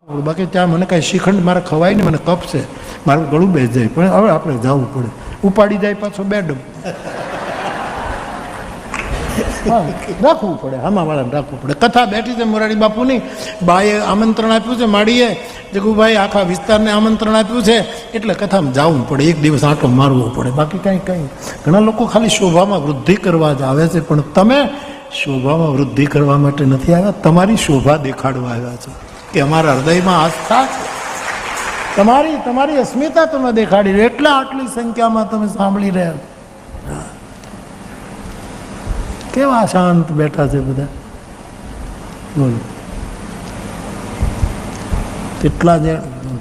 બાકી ત્યાં મને કાંઈ શ્રીખંડ મારે ખવાય ને મને કપ છે, મારું ગળું બેસી જાય, પણ હવે આપણે જવું પડે, ઉપાડી જાય પાછો બેડમ. હા, રાખવું પડે, હામાવાળાને રાખવું પડે. કથા બેઠી છે મોરારી બાપુની, બાએ આમંત્રણ આપ્યું છે, માડીએ જગુભાઈ આખા વિસ્તારને આમંત્રણ આપ્યું છે, એટલે કથામાં જવું પડે, એક દિવસ આંટો મારવો પડે. બાકી કંઈ ઘણા લોકો ખાલી શોભામાં વૃદ્ધિ કરવા જ આવે છે, પણ તમે શોભામાં વૃદ્ધિ કરવા માટે નથી આવ્યા, તમારી શોભા દેખાડવા આવ્યા છો કે અમારા હૃદયમાં આસ્થા, તમારી અસ્મિતા તમે દેખાડી, એટલે આટલી સંખ્યામાં તમે સાંભળી રહ્યા. કેવા શાંત બેઠા છે બધા, બોલો કેટલા જ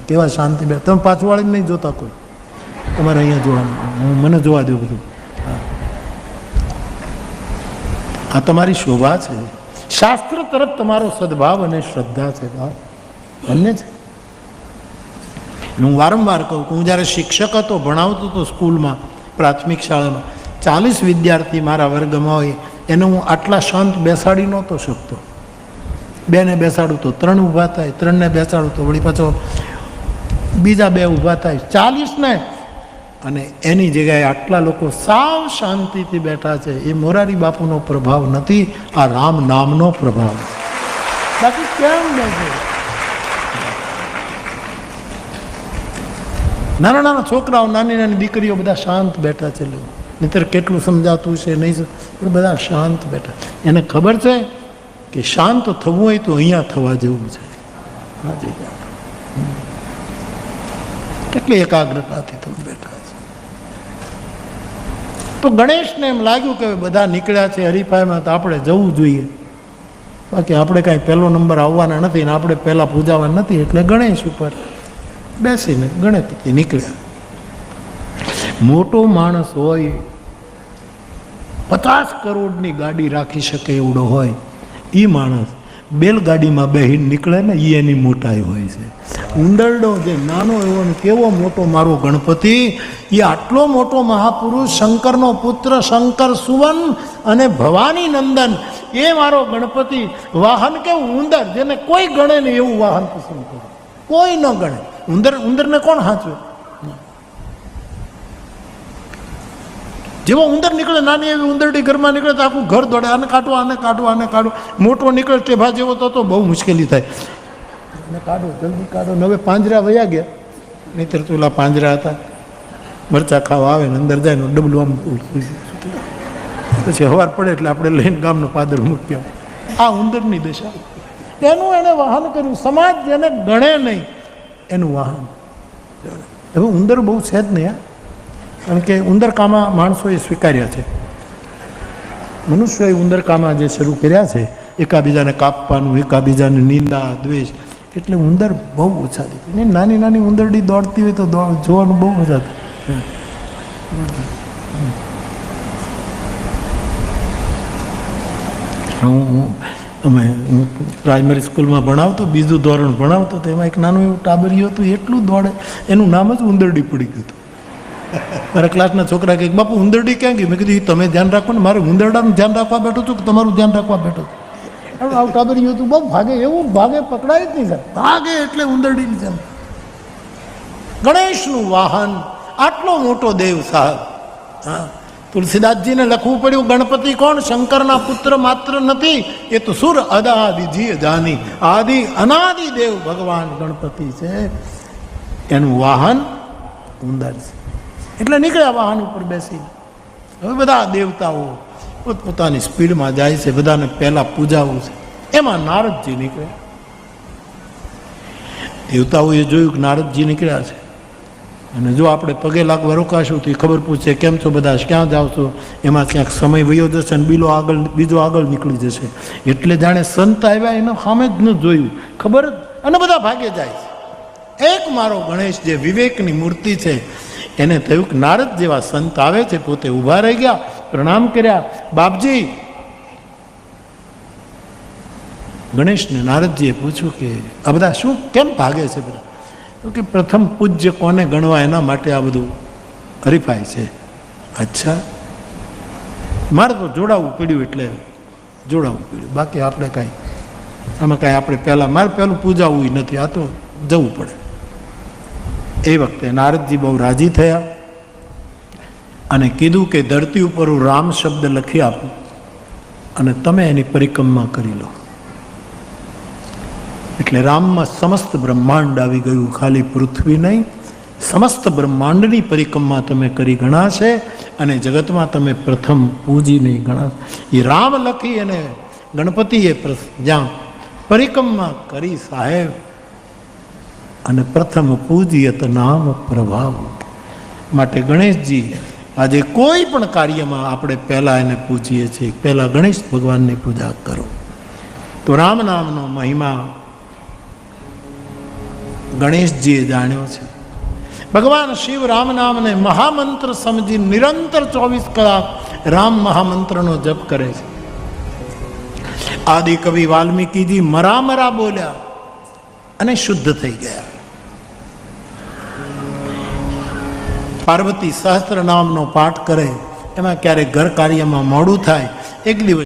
કેવા શાંતિ બેઠા. તમે પાછું વાળીને નહીં જોતા કોઈ, તમારે અહીંયા જોવાનું, મને જોવા દો બધું. આ તમારી શોભા છે, શાસ્ત્ર તરફ તમારો સદભાવ અને શ્રદ્ધા છે. અન્ય છે. હું વારંવાર કહું કે હું જ્યારે શિક્ષક હતો, ભણાવતો હતો સ્કૂલમાં, પ્રાથમિક શાળામાં, 40 વિદ્યાર્થી મારા વર્ગમાં હોય, એને હું આટલા શાંત બેસાડી નહોતો શકતો. 2 ને બેસાડું તો 3 ઊભા થાય, 3 ને બેસાડું તો વળી પાછો બીજા 2 ઊભા થાય, 40 ને, અને એની જગ્યાએ આટલા લોકો સાવ શાંતિથી બેઠા છે. એ મોરારી બાપુનો પ્રભાવ નથી, આ રામ નામનો પ્રભાવ. બાકી કેમ બેસે? નાના નાના છોકરાઓ, નાની નાની દીકરીઓ બધા શાંત બેઠા છે. નહીતર કેટલું સમજાતું છે નહીં, પણ બધા શાંત બેઠા. એને ખબર છે કે શાંત થવું હોય તો અહીંયા થવા જેવું છે. કેટલી એકાગ્રતાથી તમે બેઠા છે. તો ગણેશને એમ લાગ્યું કે બધા નીકળ્યા છે હરીફાઈમાં, તો આપણે જવું જોઈએ. બાકી આપણે કાંઈ પહેલો નંબર આવવાના નથી ને આપણે પહેલાં પૂજાવા નથી, એટલે ગણેશ ઉપર બેસીને ગણપતિ નીકળ્યા. મોટો માણસ હોય, 50 કરોડની ગાડી રાખી શકે એવડો હોય, એ માણસ બેલગાડીમાં બેહીને નીકળે ને, એ એની મોટાઈ હોય છે. ઉંદરડો જે નાનો એવો ને કેવો મોટો મારો ગણપતિ, એ આટલો મોટો મહાપુરુષ, શંકરનો પુત્ર, શંકર સુવન અને ભવાની નંદન, એ મારો ગણપતિ. વાહન કેવું? ઉંદર, જેને કોઈ ગણે નહીં એવું વાહન પસંદ કરે, કોઈ ન ગણે. ઉંદરને કોણ હાંચવે? જેવો ઉંદર નીકળે, નાની એવી ઉંદરડી ઘરમાં નીકળે તો આખું ઘર દોડે, આને કાઢો, આને કાઢો, આને કાઢો. મોટો નીકળે ટેભા જેવો તો બહુ મુશ્કેલી થાય, આને કાઢો, જલ્દી કાઢો. હવે પાંજરા વયા ગયા, નહીતર તો ઓલા પાંજરા હતા, મરચા ખાવા આવે ને અંદર જાય ને ડબલું આમ, પછી હવાર પડે એટલે આપણે લઈને ગામનો પાદર મૂકી આવે. આ ઉંદરની દશા. એનું એને વાહન કર્યું. સમાજ જેને ગણે નહીં એનું વાહન. હવે ઉંદર બહુ છે જ નહીં, કારણ કે ઉંદરકામા માણસોએ સ્વીકાર્યા છે. મનુષ્યોએ ઉંદરકામા જે શરૂ કર્યા છે, એકાબીજાને કાપવાનું, એકાબીજાને નિંદા, દ્વેષ, એટલે ઉંદર બહુ ઓછા દેખાય. નાની નાની ઉંદરડી દોડતી હોય તો જોવાનું બહુ મજા થાય. હું પ્રાઇમરી સ્કૂલમાં ભણાવતો, બીજું ધોરણ ભણાવતો, તો એમાં એક નાનું એવું ટાબરિયું હતું, એટલું દોડે, એનું નામ જ ઉંદરડી પડી ગયું હતું. મારા ક્લાસના છોકરા કહે, બાપુ ઉંદરડી ક્યાં ગઈ? મેં કીધું તમે ધ્યાન રાખો ને, મારે ઉંદરડાનું ધ્યાન રાખવા બેઠો છું કે તમારું ધ્યાન રાખવા બેઠો છું? આવું ટાબરિયું હતું, બહુ ભાગે, એવું ભાગે પકડાય જ નહીં સર, ભાગે એટલે ઉંદરડીની જેમ. ગણેશનું વાહન, આટલો મોટો દેવ સાહેબ. હા, તુલસીદાસજીને લખવું પડ્યું, ગણપતિ કોણ? શંકરના પુત્ર માત્ર નથી, એ તો સુર અદાદિ જીય જાની, આદિ અનાદિ દેવ ભગવાન ગણપતિ છે. એનું વાહન ઉંદર છે. એટલે નીકળ્યા વાહન ઉપર બેસી. હવે બધા દેવતાઓ પોતપોતાની સ્પીડમાં જાય છે, બધાને પહેલા પૂજાવું છે. એમાં નારદજી નીકળ્યા. દેવતાઓએ જોયું કે નારદજી નીકળ્યા છે, અને જો આપણે પગે લાગવા રોકાશું તો એ ખબર પૂછે, કેમ છો બધા, ક્યાં જાઓ છો? એમાં ક્યાંક સમય વયો જશે અને બીજો આગળ નીકળી જશે. એટલે જાણે સંત આવ્યા એને સામે જ ન જોયું, ખબર જ, અને બધા ભાગે જાય છે. એક મારો ગણેશ જે વિવેકની મૂર્તિ છે, એને થયું કે નારદ જેવા સંત આવે છે, પોતે ઊભા રહી ગયા, પ્રણામ કર્યા. બાપજી, ગણેશને નારદજીએ પૂછ્યું કે આ બધા શું, કેમ ભાગે છે બધા? તો કે પ્રથમ પૂજ્ય કોને ગણવા એના માટે આ બધું હરીફાય છે. અચ્છા, મારે તો જોડાવવું પડ્યું એટલે જોડાવવું પડ્યું, બાકી આપણે કાંઈ આમાં કાંઈ આપણે પહેલાં મારે પહેલું પૂજાવું નથી, આ તો જવું પડે. એ વખતે નારદજી બહુ રાજી થયા અને કીધું કે ધરતી ઉપર હું રામ શબ્દ લખી આપું અને તમે એની પરિક્રમા કરી લો. એટલે રામમાં સમસ્ત બ્રહ્માંડ આવી ગયું, ખાલી પૃથ્વી નહીં, સમસ્ત બ્રહ્માંડની પરિક્રમા તમે કરી ગણાશે અને જગતમાં તમે પ્રથમ પૂજી નહીં ગણાશે. એ રામ લખી અને ગણપતિએ જ્યાં પરિક્રમા કરી સાહેબ, અને પ્રથમ પૂજ્યત નામ પ્રભાવ. માટે ગણેશજી આજે કોઈ પણ કાર્યમાં આપણે પહેલા એને પૂજીએ છીએ, પહેલા ગણેશ ભગવાનની પૂજા કરો. તો રામ નામનો મહિમા ગણેશજીએ જાણ્યો છે. ભગવાન શિવ રામ નામને મહામંત્ર સમજી નિરંતર 24 કલાક રામ મહામંત્રનો જપ કરે છે. આદિ કવિ વાલ્મીકીજી મરા મરા બોલ્યા અને શુદ્ધ થઈ ગયા. પાર્વતી સહસ્ત્ર નામનો પાઠ કરે, એમાં ક્યારેક ઘર કાર્યમાં મોડું થાય, એક દિવસ